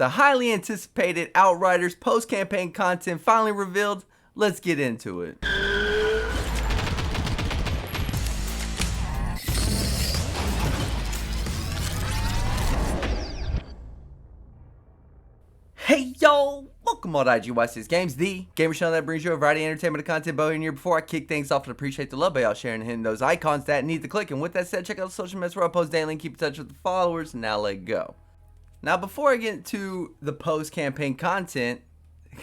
The highly anticipated Outriders post-campaign content finally revealed. Let's get into it. Hey yo, welcome all to IGYC's Games, the gamer channel that brings you a variety of entertainment and content. But here, before I kick things off, I appreciate the love by y'all sharing and hitting those icons that need the click. And with that said, check out the social media where I post daily and keep in touch with the followers. Now let go. Now before I get into the post-campaign content,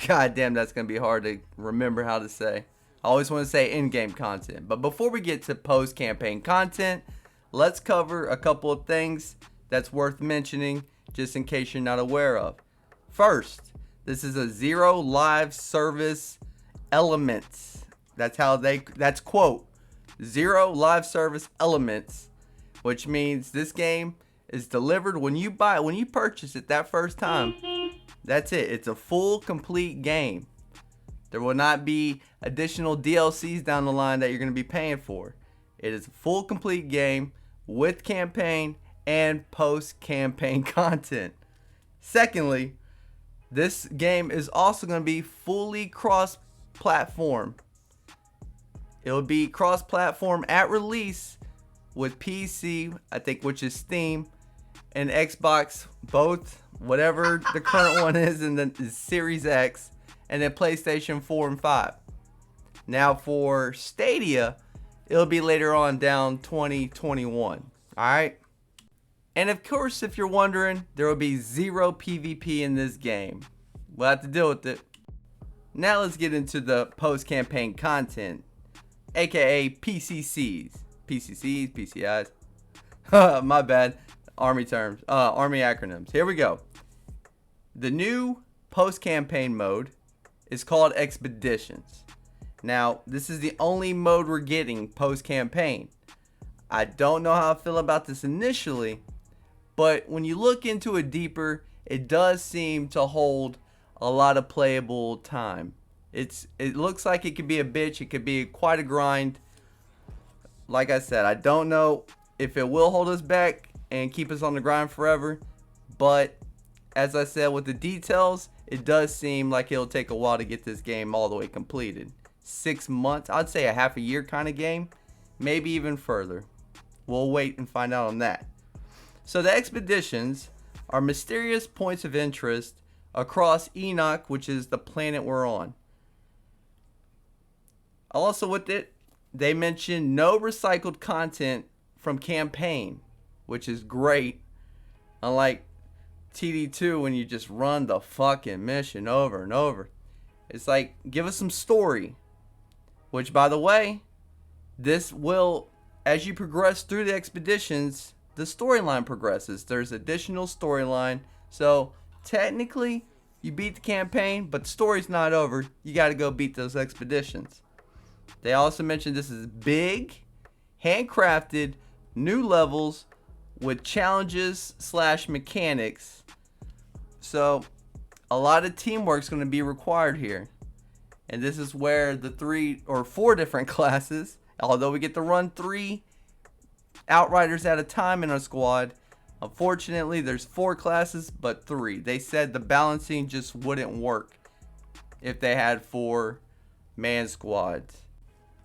god damn, that's going to be hard to remember how to say. I always want to say in-game content. But before we get to post-campaign content, let's cover a couple of things that's worth mentioning just in case you're not aware of. First, this is a zero live service elements. That's quote, zero live service elements, which means this game is delivered when you purchase it that first time. That's it. It's a full, complete game. There will not be additional DLCs down the line that you're going to be paying for. It is a full, complete game with campaign and post-campaign content. Secondly, this game is also going to be fully cross-platform. It will be cross-platform at release with PC, I think, which is Steam, and Xbox, both, whatever the current one is in the Series X, and then PlayStation 4 and 5. Now for Stadia, it'll be later on down 2021. Alright? And of course, if you're wondering, there will be zero PvP in this game. We'll have to deal with it. Now let's get into the post-campaign content, aka PCCs. PCCs, PCIs. My bad. Army terms. Army acronyms. Here we go. The new post-campaign mode is called Expeditions. Now, this is the only mode we're getting post-campaign. I don't know how I feel about this initially, but when you look into it deeper, it does seem to hold a lot of playable time. It looks like it could be a bitch. It could be quite a grind. Like I said, I don't know if it will hold us back and keep us on the grind forever, but as I said, with the details, it does seem like it'll take a while to get this game all the way completed. 6 months, I'd say a half a year kind of game, maybe even further. We'll wait and find out on that. So the expeditions are mysterious points of interest across Enoch, which is the planet we're on. Also with it, they mention no recycled content from campaign, which is great. Unlike TD2 when you just run the fucking mission over and over. It's like, give us some story. Which, by the way, this will, as you progress through the expeditions, the storyline progresses. There's additional storyline. So, technically, you beat the campaign, but the story's not over. You got to go beat those expeditions. They also mentioned this is big, handcrafted, new levels with challenges / mechanics. So, a lot of teamwork is going to be required here. And this is where the 3 or 4 different classes, although we get to run 3 Outriders at a time in our squad, unfortunately there's 4 classes but 3. They said the balancing just wouldn't work if they had 4 man squads.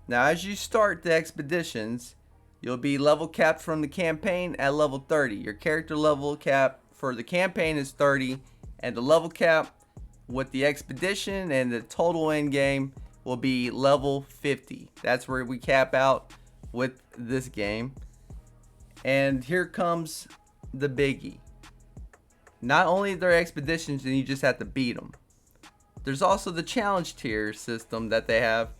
Now as you start the expeditions, you'll be level capped from the campaign at level 30. Your character level cap for the campaign is 30, and the level cap with the expedition and the total end game will be level 50. That's where we cap out with this game. And here comes the biggie. Not only are there expeditions and you just have to beat them, there's also the challenge tier system that they have.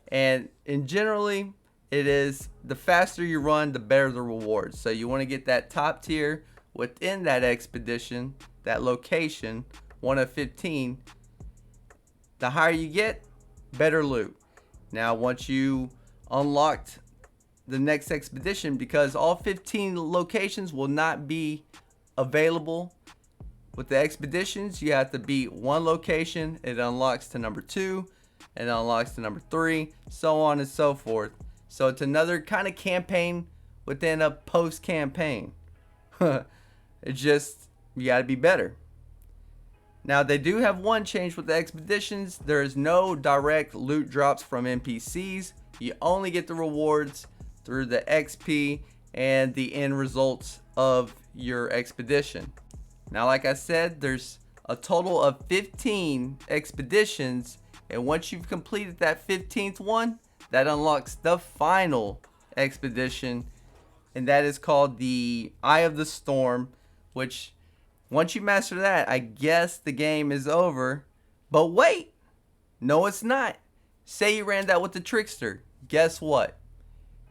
And generally, it is the faster you run, the better the rewards. So you want to get that top tier within that expedition, that location, 1 of 15. The higher you get, better loot. Now, once you unlocked the next expedition, because all 15 locations will not be available with the expeditions, you have to beat 1 location. It unlocks to number 2. It unlocks to number 3, so on and so forth. So it's another kind of campaign within a post-campaign. It's just, you gotta be better. Now, they do have one change with the expeditions. There is no direct loot drops from NPCs. You only get the rewards through the XP and the end results of your expedition. Now, like I said, there's a total of 15 expeditions, and once you've completed that 15th one, that unlocks the final expedition, and that is called the Eye of the Storm, which once you master that, I guess the game is over. But wait, no it's not. Say you ran that with the Trickster. Guess what?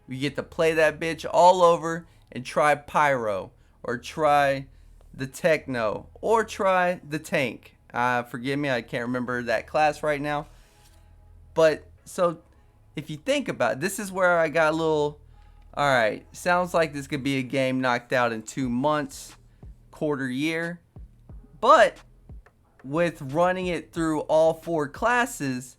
You get to play that bitch all over and try Pyro, or try the Techno, or try the Tank. Forgive me, I can't remember that class right now. But, so, if you think about it, this is where I got a little, alright, sounds like this could be a game knocked out in 2 months, quarter year. But, with running it through all 4 classes,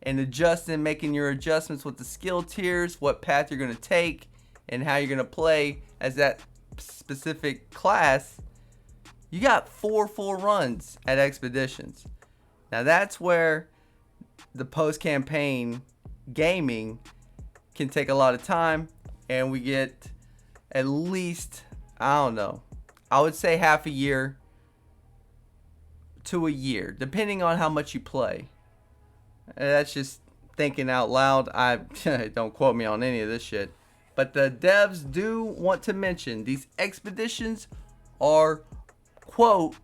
and making your adjustments with the skill tiers, what path you're going to take, and how you're going to play as that specific class, you got 4 full runs at expeditions. Now that's where the post-campaign gaming can take a lot of time, and we get at least, I don't know, I would say half a year to a year, depending on how much you play. That's just thinking out loud. Don't quote me on any of this shit. But the devs do want to mention these expeditions are, quote,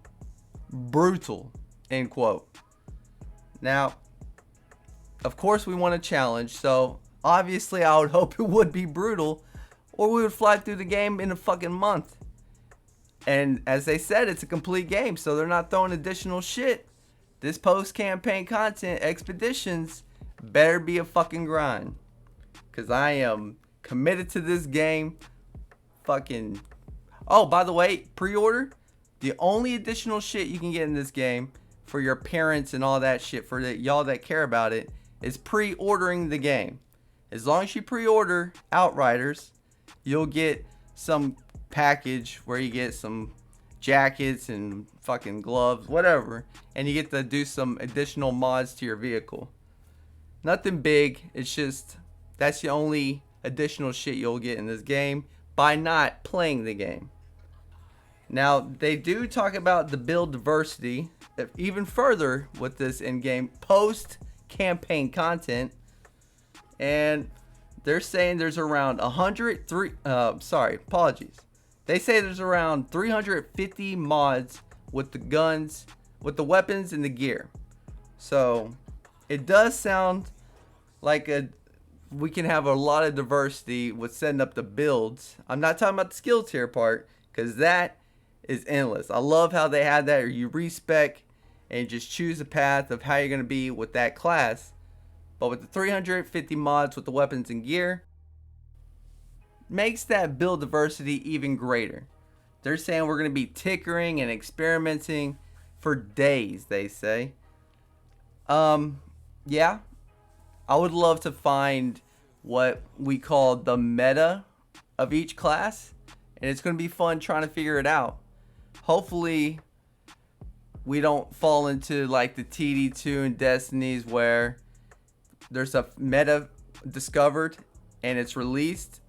brutal, end quote. Now, of course we want a challenge, so obviously I would hope it would be brutal, or we would fly through the game in a fucking month. And as they said, it's a complete game, so they're not throwing additional shit. This post-campaign content, expeditions, better be a fucking grind. Because I am committed to this game. Fucking... Oh, by the way, pre-order. The only additional shit you can get in this game for your parents and all that shit, for y'all that care about it, is pre-ordering the game. As long as you pre-order Outriders, you'll get some package where you get some jackets and fucking gloves, whatever, and you get to do some additional mods to your vehicle. Nothing big, it's just that's the only additional shit you'll get in this game by not playing the game. Now, they do talk about the build diversity even further with this in-game post-campaign content, and they're saying there's around 103, They say there's around 350 mods with the guns, with the weapons and the gear. So it does sound like we can have a lot of diversity with setting up the builds. I'm not talking about the skill tier part, because that is endless. I love how they had that, or you respec and just choose a path of how you're going to be with that class. But with the 350 mods with the weapons and gear, makes that build diversity even greater. They're saying we're going to be tinkering and experimenting for days, they say. Yeah, I would love to find what we call the meta of each class, and it's going to be fun trying to figure it out. Hopefully we don't fall into like the TD2 and Destinies where there's a meta discovered and it's released,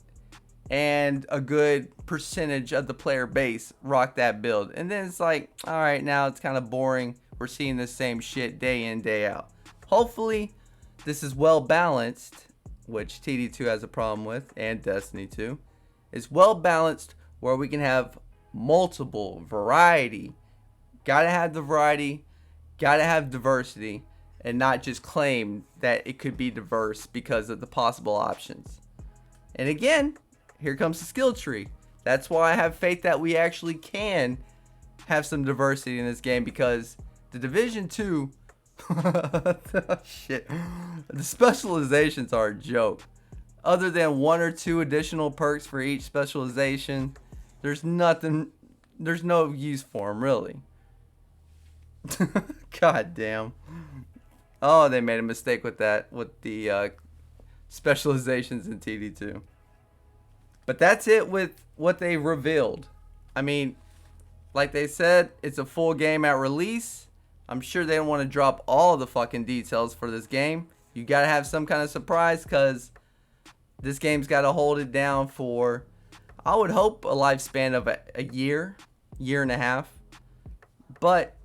and a good percentage of the player base rock that build, and then it's like, alright, now it's kind of boring, we're seeing the same shit day in, day out. Hopefully this is well balanced, which TD2 has a problem with, and Destiny 2. It's well balanced where we can have multiple variety. Gotta have the variety, gotta have diversity, and not just claim that it could be diverse because of the possible options. And again, here comes the skill tree. That's why I have faith that we actually can have some diversity in this game, because the Division 2, shit, the specializations are a joke. Other than 1 or 2 additional perks for each specialization, there's nothing, there's no use for them, really. God damn. Oh, they made a mistake with that, with the specializations in TD2. But that's it with what they revealed. I mean, like they said, it's a full game at release, I'm sure they don't want to drop all the fucking details for this game. You gotta have some kind of surprise, because this game's gotta hold it down for, I would hope, a lifespan of a year and a half. But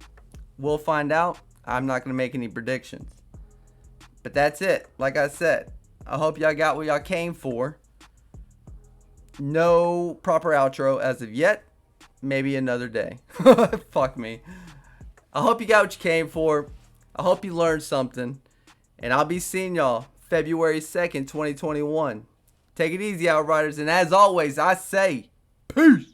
we'll find out. I'm not gonna make any predictions. But that's it. Like I said, I hope y'all got what y'all came for. No proper outro as of yet. Maybe another day. Fuck me. I hope you got what you came for. I hope you learned something. And I'll be seeing y'all February 2nd, 2021. Take it easy, Outriders. And as always, I say, peace.